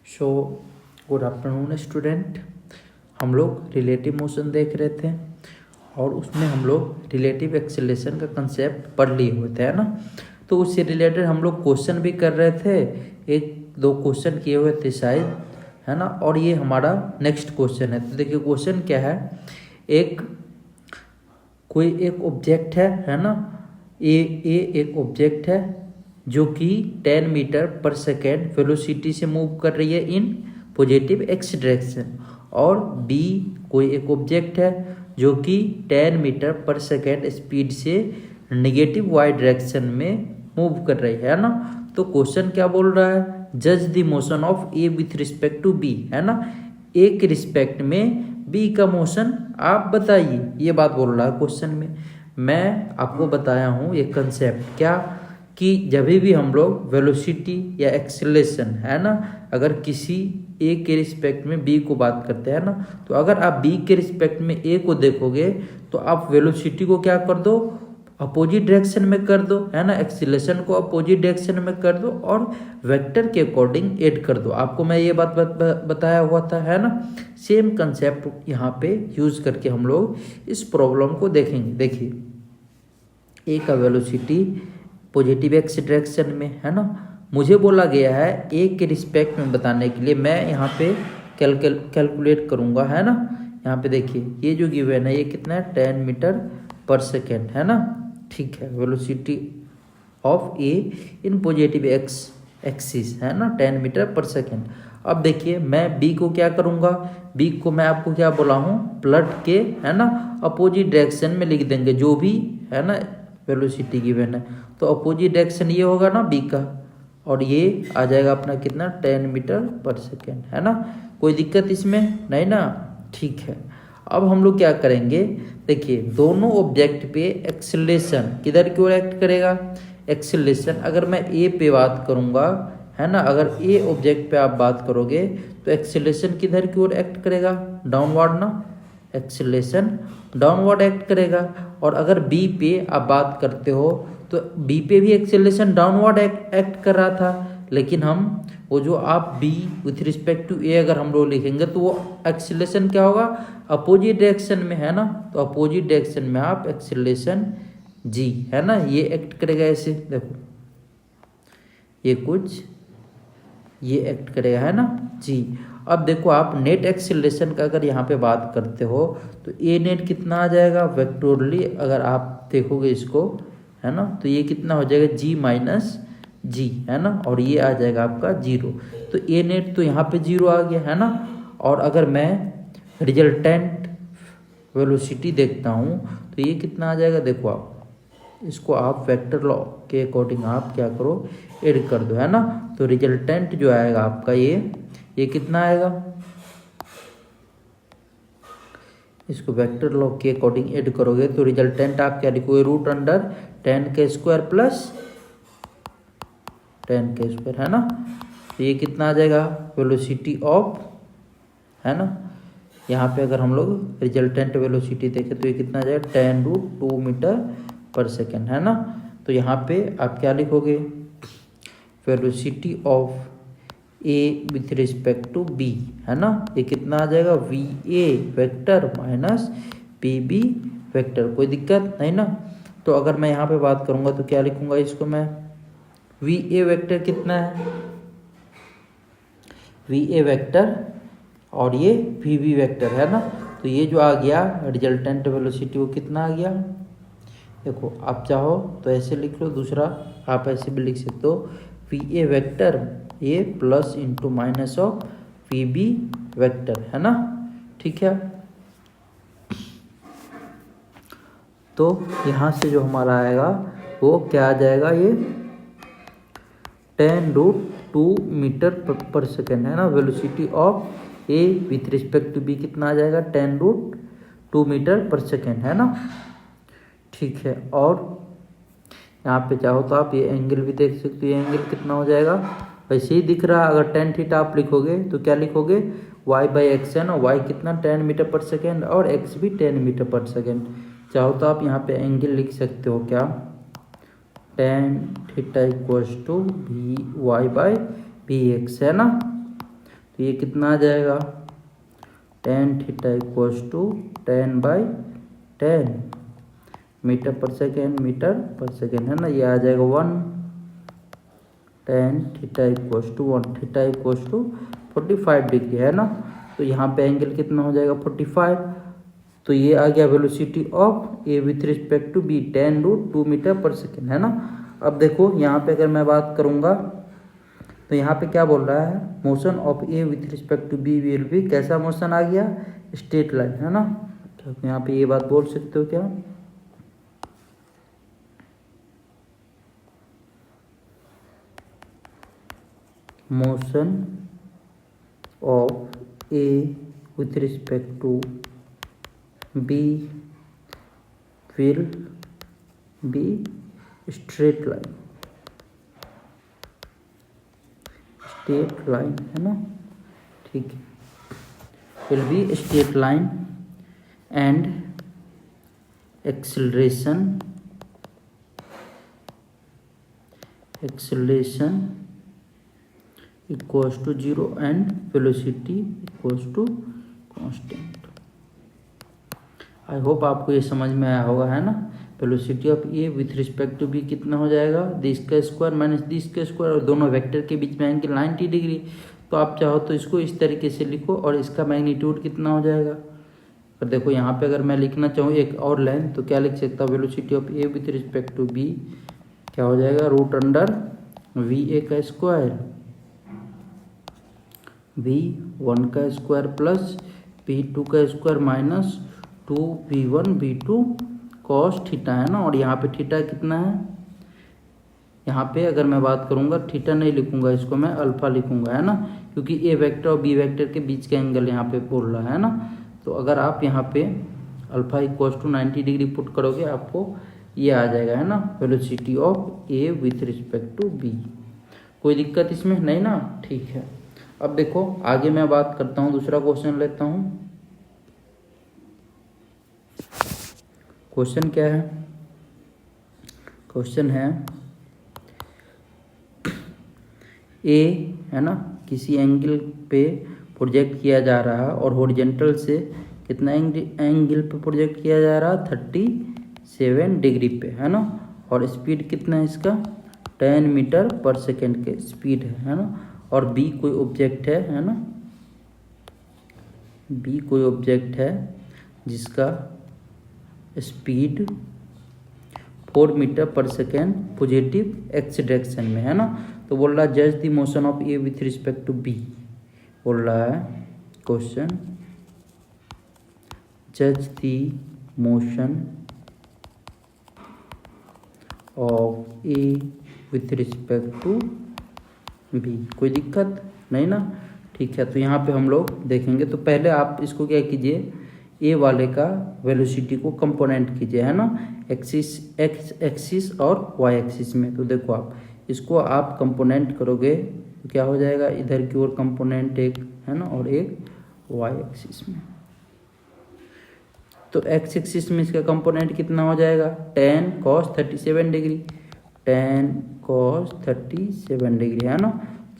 So good afternoon student. हम लोग relative motion देख रहे थे और उसमें हम लोग रिलेटिव एक्सेलरेशन का कंसेप्ट पढ़ लिए हुए थे, है ना। तो उससे रिलेटेड हम लोग क्वेश्चन भी कर रहे थे, एक दो क्वेश्चन किए हुए थे शायद, है ना। और ये हमारा नेक्स्ट क्वेश्चन है। तो देखिए क्वेश्चन क्या है, कोई एक ऑब्जेक्ट है ना। ए एक ऑब्जेक्ट है जो कि 10 मीटर पर सेकेंड वेलोसिटी से मूव कर रही है इन पॉजिटिव एक्स डायरेक्शन, और बी कोई एक ऑब्जेक्ट है जो कि 10 मीटर पर सेकेंड स्पीड से नेगेटिव वाई डायरेक्शन में मूव कर रही है ना। तो क्वेश्चन क्या बोल रहा है, जज the motion of A with respect to B, है ना। ए के रिस्पेक्ट में बी का मोशन आप बताइए, ये बात बोल रहा है क्वेश्चन में। मैं आपको बताया हूँ ये कंसेप्ट क्या, कि जब भी हम लोग वेलोसिटी या एक्सेलरेशन, है ना, अगर किसी ए के रिस्पेक्ट में बी को बात करते हैं ना, तो अगर आप बी के रिस्पेक्ट में ए को देखोगे तो आप वेलोसिटी को क्या कर दो, अपोजिट डायरेक्शन में कर दो, है ना। एक्सेलरेशन को अपोजिट डायरेक्शन में कर दो और वेक्टर के अकॉर्डिंग ऐड कर दो। आपको मैं ये बात बताया हुआ था, है ना। सेम कंसेप्ट यहाँ पे यूज करके हम लोग इस प्रॉब्लम को देखेंगे। देखिए ए का वेलोसिटी पॉजिटिव एक्स डायरेक्शन में, है ना। मुझे बोला गया है ए के रिस्पेक्ट में बताने के लिए, मैं यहाँ पे कैलकुलेट करूँगा, है ना। यहाँ पे देखिए ये जो गिवन है ये कितना है, 10 मीटर पर सेकेंड, है ना। ठीक है, velocity of A in positive x axis, है ना, 10 मीटर पर सेकेंड। अब देखिए मैं बी को क्या करूँगा, बी को मैं आपको क्या बोला हूँ, पलट के, है ना, अपोजिट डायरेक्शन में लिख देंगे जो भी, है ना, वेलोसिटी गिवन है। तो अपोजिट डायरेक्शन ये होगा ना बी का, और ये आ जाएगा अपना कितना, 10 मीटर पर सेकेंड, है ना। कोई दिक्कत इसमें नहीं ना, ठीक है। अब हम लोग क्या करेंगे, देखिए दोनों ऑब्जेक्ट पे एक्सेलरेशन किधर की ओर एक्ट करेगा, एक्सेलरेशन अगर मैं ए पे बात करूँगा, है ना, अगर ए ऑब्जेक्ट पे आप बात करोगे तो एक्सेलरेशन किधर की ओर एक्ट करेगा, डाउनवर्ड ना, एक्सेलरेशन डाउनवर्ड एक्ट करेगा। और अगर बी पे आप बात करते हो तो बी पे भी एक्सेलरेशन डाउनवर्ड एक्ट कर रहा था, लेकिन हम वो जो आप B with respect to A अगर हम लोग लिखेंगे तो वो एक्सेलरेशन क्या होगा, अपोजिट डायरेक्शन में, है ना। तो अपोजिट डायरेक्शन में आप एक्सेलरेशन जी, है ना, ये एक्ट करेगा ऐसे, देखो ये कुछ ये एक्ट करेगा, है ना जी। अब देखो आप नेट एक्सेलरेशन का अगर यहाँ पे बात करते हो तो ए नेट कितना आ जाएगा, वेक्टोरली अगर आप देखोगे इसको, है ना, तो ये कितना हो जाएगा, जी माइनस जी, है ना, और ये आ जाएगा आपका 0। तो ए नेट तो यहाँ पे 0 आ गया, है ना। और अगर मैं रिजल्टेंट वेलोसिटी देखता हूँ तो ये कितना आ जाएगा, देखो आप इसको आप वेक्टर लॉ के अकॉर्डिंग आप क्या करो, ऐड कर दो, है ना। तो रिजल्टेंट जो आएगा आपका ये कितना आएगा, इसको वेक्टर लॉ के अकॉर्डिंग ऐड करोगे तो रिजल्टेंट आप क्या लिखोगे, रूट अंडर 10 के स्क्वायर प्लस 10 के स्क्वायर, है ना। तो ये कितना आ जाएगा, वेलोसिटी ऑफ, है ना। यहाँ पे अगर हम लोग रिजल्टेंट वेलोसिटी देखें तो ये कितना आ जाएगा, 10√2 मीटर पर सेकेंड, है ना। तो यहाँ पे आप क्या लिखोगे, velocity of A with respect to B, है ना, ये कितना आ जाएगा, V A vector minus P B vector. कोई दिक्कत नहीं ना। तो अगर मैं यहाँ पे बात करूँगा तो क्या लिखूँगा इसको मैं, वी ए वेक्टर कितना है, वी ए वेक्टर और ये वी बी वेक्टर, है ना। तो ये जो आ गया रिजल्टेंट वेलोसिटी वो कितना आ गया, देखो आप चाहो तो ऐसे लिख लो, दूसरा आप ऐसे भी लिख सकते हो, V A vector A plus into minus of V B vector, है ना। ठीक है, तो यहाँ से जो हमारा आएगा वो क्या आ जाएगा, ये 10√2 मीटर पर सेकेंड, है ना। Velocity of A with respect to B कितना आ जाएगा, 10√2 मीटर पर सेकेंड, है ना। ठीक है, और यहाँ पे चाहो तो आप ये एंगल भी देख सकते हो, ये एंगल कितना हो जाएगा, वैसे ही दिख रहा। अगर tan थीटा आप लिखोगे तो क्या लिखोगे, y/x है ना, y कितना 10 मीटर पर सेकेंड और x भी 10 मीटर पर सेकेंड। चाहो तो आप यहाँ पे एंगल लिख सकते हो क्या, tan theta equals to V y/bx, है ना। तो ये कितना आ जाएगा, tan theta equals to 10/10 metre पर सेकेंड है ना। ये आ जाएगा 1, tan theta equals to 1, theta equals to 45 degree है ना। तो यहाँ पे एंगल कितना हो जाएगा 45। तो ये आ गया velocity of A with respect to B 10√2 metre पर सेकेंड है ना। अब देखो यहाँ पे अगर मैं बात करूँगा तो यहाँ पे क्या बोल रहा है, motion of A with respect to B will be, कैसा मोशन आ गया, स्ट्रेट लाइन है ना। तो यहाँ पे ये बात बोल सकते हो क्या, motion of A with respect to B will be straight line, straight line है ना, ठीक है, will be straight line and acceleration equals to 0 and velocity equals to constant. I hope आपको ये समझ में आया होगा है ना। Velocity of A with respect to B कितना हो जाएगा, दिस का स्क्वायर माइनस दिस का स्क्वायर, और दोनों वेक्टर के बीच में एंगल 90 डिग्री। तो आप चाहो तो इसको इस तरीके से लिखो और इसका मैग्नीट्यूड कितना हो जाएगा। पर देखो यहाँ पे अगर मैं लिखना चाहूँ एक और लाइन तो क्या लिख सकता हूँ, velocity of A with respect to B क्या हो जाएगा, √(VA) का स्क्वायर V1 का स्क्वायर प्लस V2 का square minus 2V1 V2 cos theta है ना। और यहाँ पे थीटा कितना है, यहाँ पे अगर मैं बात करूँगा थीटा नहीं लिखूंगा, इसको मैं अल्फा लिखूंगा है ना, क्योंकि ए वेक्टर और बी वेक्टर के बीच का एंगल यहाँ पे बोल रहा है ना। तो अगर आप यहाँ पे alpha equals to 90 degree put करोगे आपको ये आ जाएगा है ना, velocity of A with respect to B. कोई दिक्कत इसमें नहीं ना, ठीक है। अब देखो आगे मैं बात करता हूँ, दूसरा क्वेश्चन लेता हूँ। क्वेश्चन क्या है, क्वेश्चन है ए है ना, किसी एंगल पे प्रोजेक्ट किया जा रहा है और हॉरिजॉन्टल से कितना एंगल पे प्रोजेक्ट किया जा रहा है, 37 डिग्री पे है ना। और स्पीड कितना है इसका, 10 मीटर पर सेकेंड के स्पीड है ना। और बी कोई ऑब्जेक्ट है ना, बी कोई ऑब्जेक्ट है जिसका स्पीड 4 मीटर पर सेकेंड पॉजिटिव एक्स डायरेक्शन में है ना। तो बोल रहा है जज the motion of A with respect to B, बोल रहा है क्वेश्चन, जज the motion of A with respect to B. कोई दिक्कत नहीं ना, ठीक है। तो यहाँ पे हम लोग देखेंगे, तो पहले आप इसको क्या कीजिए, ए वाले का वेलोसिटी को कंपोनेंट कीजिए है ना, एक्स एक्सिस और वाई एक्सिस में। तो देखो आप इसको आप कंपोनेंट करोगे तो क्या हो जाएगा, इधर की ओर कंपोनेंट एक है ना और एक वाई एक्सिस में। तो एक्स एक्सिस में इसका कंपोनेंट कितना हो जाएगा, tan cos 37 degree, tan cos 37 degree है ना,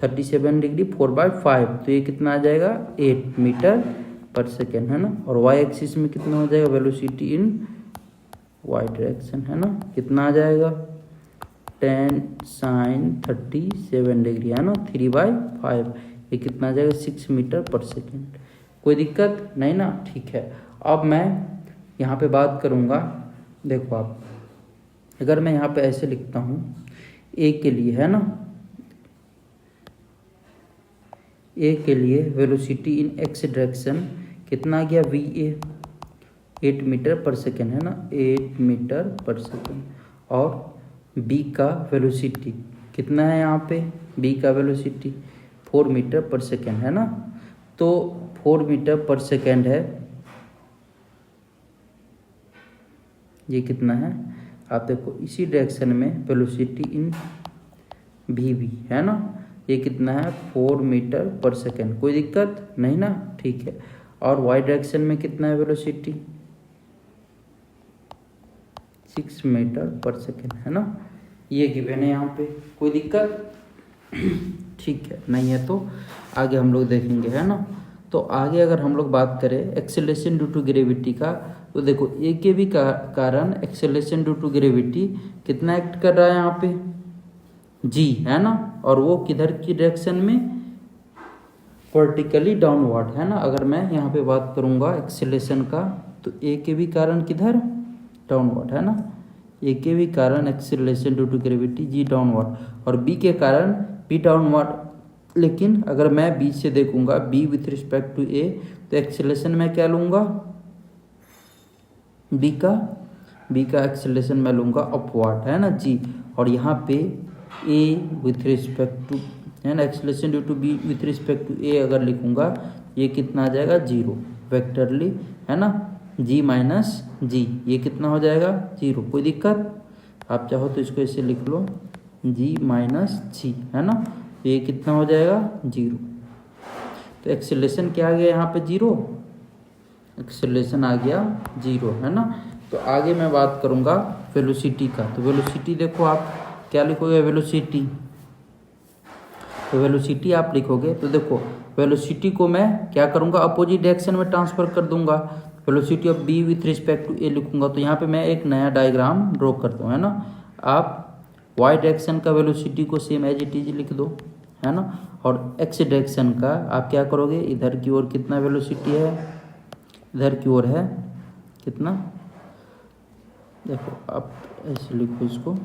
37 डिग्री 4/5, तो ये कितना आ जाएगा 8 मीटर पर सेकेंड है ना। और वाई एक्सिस में कितना हो जाएगा, वेलोसिटी इन वाई डायरेक्शन है ना, कितना आ जाएगा, tan sin 37 डिग्री है ना, 3/5, ये कितना आ जाएगा 6 मीटर पर सेकेंड। कोई दिक्कत नहीं ना, ठीक है। अब मैं यहाँ पे बात करूँगा, देखो आप अगर मैं यहाँ पे ऐसे लिखता हूँ ए के लिए है ना, ए के लिए वेलोसिटी इन एक्स डायरेक्शन कितना आ गया, VA 8 मीटर पर सेकेंड है ना, 8 मीटर पर सेकेंड। और बी का वेलोसिटी कितना है, यहाँ पे बी का वेलोसिटी 4 मीटर पर सेकेंड है ना। तो 4 मीटर पर सेकेंड है, ये कितना है, आप देखो इसी डायरेक्शन में वेलोसिटी इन VB है ना, ये कितना है 4 मीटर पर सेकेंड। कोई दिक्कत नहीं ना, ठीक है। और वाई डायरेक्शन में कितना है वेलोसिटी, 6 मीटर पर सेकेंड है ना, ये गिवन है यहाँ पे। कोई दिक्कत ठीक है नहीं है। तो आगे हम लोग देखेंगे, है ना। तो आगे अगर हम लोग बात करें एक्सेलरेशन ड्यू टू ग्रेविटी का, तो देखो ए के भी कारण एक्सेलरेशन ड्यू टू ग्रेविटी कितना एक्ट कर रहा है यहाँ पे, जी, है ना। और वो किधर की डायरेक्शन में, वर्टिकली डाउनवर्ड, है ना। अगर मैं यहाँ पे बात करूँगा एक्सेलरेशन का, तो ए के भी कारण किधर, डाउनवर्ड, है ना। ए के भी कारण acceleration due to gravity G downward, और बी के कारण बी डाउनवर्ड। लेकिन अगर मैं बी से देखूंगा, बी विथ रिस्पेक्ट टू ए, तो एक्सेलरेशन मैं क्या लूँगा, बी का एक्सेलरेशन मैं लूँगा अपवर्ड, है ना जी। और यहाँ पे ए विथ रिस्पेक्ट टू, है ना, acceleration due to B with respect to A अगर लिखूँगा, ये कितना आ जाएगा, 0 वेक्टरली, है ना, जी माइनस जी, ये कितना हो जाएगा, 0। कोई दिक्कत, आप चाहो तो इसको ऐसे लिख लो, जी माइनस जी, है ना, ये कितना हो जाएगा, 0। तो एक्सेलरेशन क्या आ गया यहाँ पे, 0, एक्सेलरेशन आ गया 0, है ना। तो आगे मैं बात करूँगा वेलोसिटी का। तो वेलोसिटी देखो, आप क्या लिखोगे, वेलोसिटी, तो वेलोसिटी आप लिखोगे, तो देखो वेलोसिटी को मैं क्या करूँगा, अपोजिट डायरेक्शन में ट्रांसफर कर दूंगा। Velocity of B with respect to A लिखूंगा, तो यहाँ पे मैं एक नया डायग्राम ड्रॉ करता हूँ, है ना। आप वाई डायरेक्शन का वेलोसिटी को सेम एज इट इज लिख दो, है ना। और एक्स डायरेक्शन का आप क्या करोगे, इधर की ओर कितना वेलोसिटी है, इधर की ओर है कितना, देखो आप ऐसे लिखो इसको,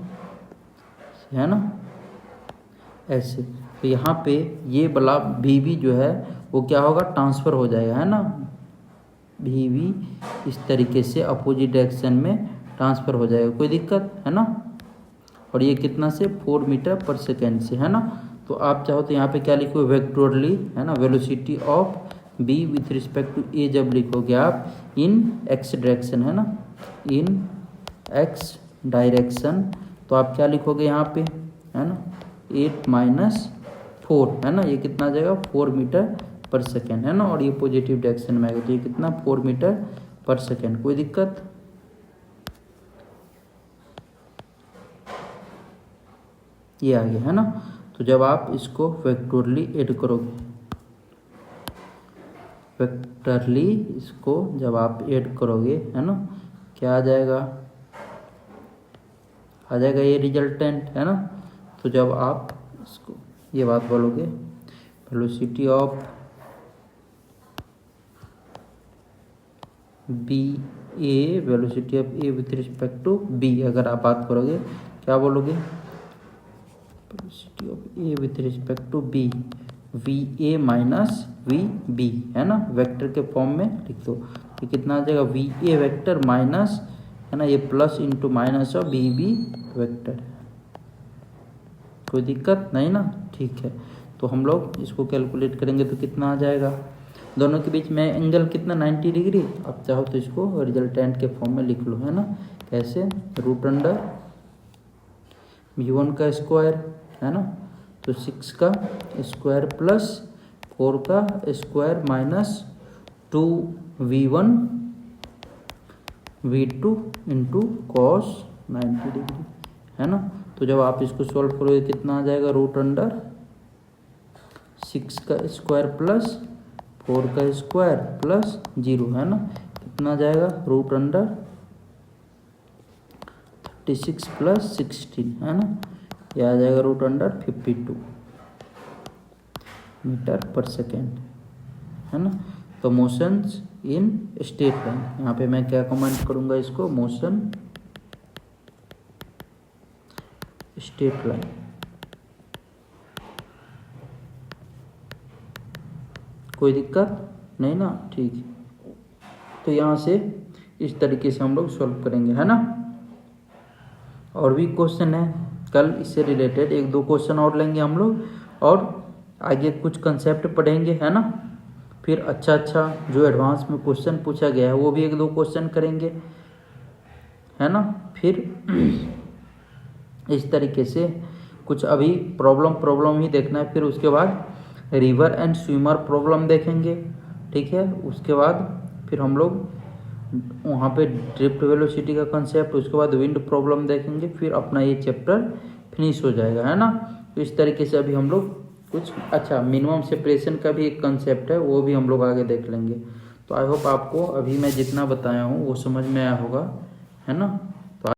है ना, ऐसे। तो यहाँ पे ये वाला भी जो है वो क्या होगा, ट्रांसफ़र हो जाएगा, है ना। भी इस तरीके से अपोजिट डायरेक्शन में ट्रांसफ़र हो जाएगा, कोई दिक्कत है ना। और ये कितना से, 4 मीटर पर सेकेंड से, है ना। तो आप चाहो तो यहाँ पे क्या लिखो, वेक्टोरली, है ना, velocity of B with respect to A जब लिखोगे आप इन एक्स डायरेक्शन, है ना, इन एक्स डायरेक्शन, तो आप क्या लिखोगे यहाँ पे, है ना, 8 माइनस 4, है ना, ये कितना आ जाएगा, 4 मीटर पर सेकेंड, है ना। और ये पॉजिटिव डायरेक्शन में आएगा, तो ये कितना, 4 मीटर पर सेकेंड, कोई दिक्कत, ये आ गया, है ना। तो जब आप इसको वेक्टोरली ऐड करोगे, वेक्टरली इसको जब आप ऐड करोगे, है ना, क्या आ जाएगा, आ जाएगा ये रिजल्टेंट, है ना। तो जब आप इसको ये बात बोलोगे, velocity of B A, velocity of A with respect to B, अगर आप बात करोगे क्या बोलोगे, velocity of A with respect to B, V A minus V B, है ना, वेक्टर के फॉर्म में लिख दो। ये कितना आ जाएगा, वी ए वेक्टर माइनस, है ना, ये plus into minus of B B vector, कोई दिक्कत नहीं ना, ठीक है। तो हम लोग इसको कैलकुलेट करेंगे तो कितना आ जाएगा, दोनों के बीच में एंगल कितना, 90 डिग्री। आप चाहो तो इसको रिजल्टेंट के फॉर्म में लिख लो, है ना, कैसे, रूट अंडर v1 का स्क्वायर, है ना, तो 6 का स्क्वायर प्लस 4 का square minus 2v1 v2 into cos 90 degree, है ना। तो जब आप इसको सॉल्व करोगे कितना आ जाएगा, रूट अंडर 6 का स्क्वायर प्लस 4 का स्क्वायर प्लस 0, है ना, कितना आ जाएगा, रूट अंडर 36 प्लस 16, है ना, यह आ जाएगा रूट अंडर 52 मीटर पर सेकेंड, है ना। तो मोशंस इन स्ट्रेट लाइन, यहाँ पे मैं क्या कमेंट करूँगा इसको, मोशन स्ट्रेट लाइन, कोई दिक्कत नहीं ना, ठीक। तो यहाँ से इस तरीके से हम लोग सॉल्व करेंगे, है ना। और भी क्वेश्चन है, कल इससे रिलेटेड 1-2 क्वेश्चन और लेंगे हम लोग, और आगे कुछ कंसेप्ट पढ़ेंगे, है ना। फिर अच्छा जो एडवांस में क्वेश्चन पूछा गया है वो भी 1-2 क्वेश्चन करेंगे, है ना। फिर इस तरीके से कुछ अभी प्रॉब्लम ही देखना है, फिर उसके बाद रिवर एंड स्विमर प्रॉब्लम देखेंगे, ठीक है। उसके बाद फिर हम लोग वहाँ पे ड्रिफ्ट वेलोसिटी का कंसेप्ट, उसके बाद विंड प्रॉब्लम देखेंगे, फिर अपना ये चैप्टर फिनिश हो जाएगा, है ना। तो इस तरीके से अभी हम लोग कुछ अच्छा मिनिमम सेपरेशन का भी एक कंसेप्ट है, वो भी हम लोग आगे देख लेंगे। तो आई होप आपको अभी मैं जितना बताया हूँ वो समझ में आया होगा, है ना।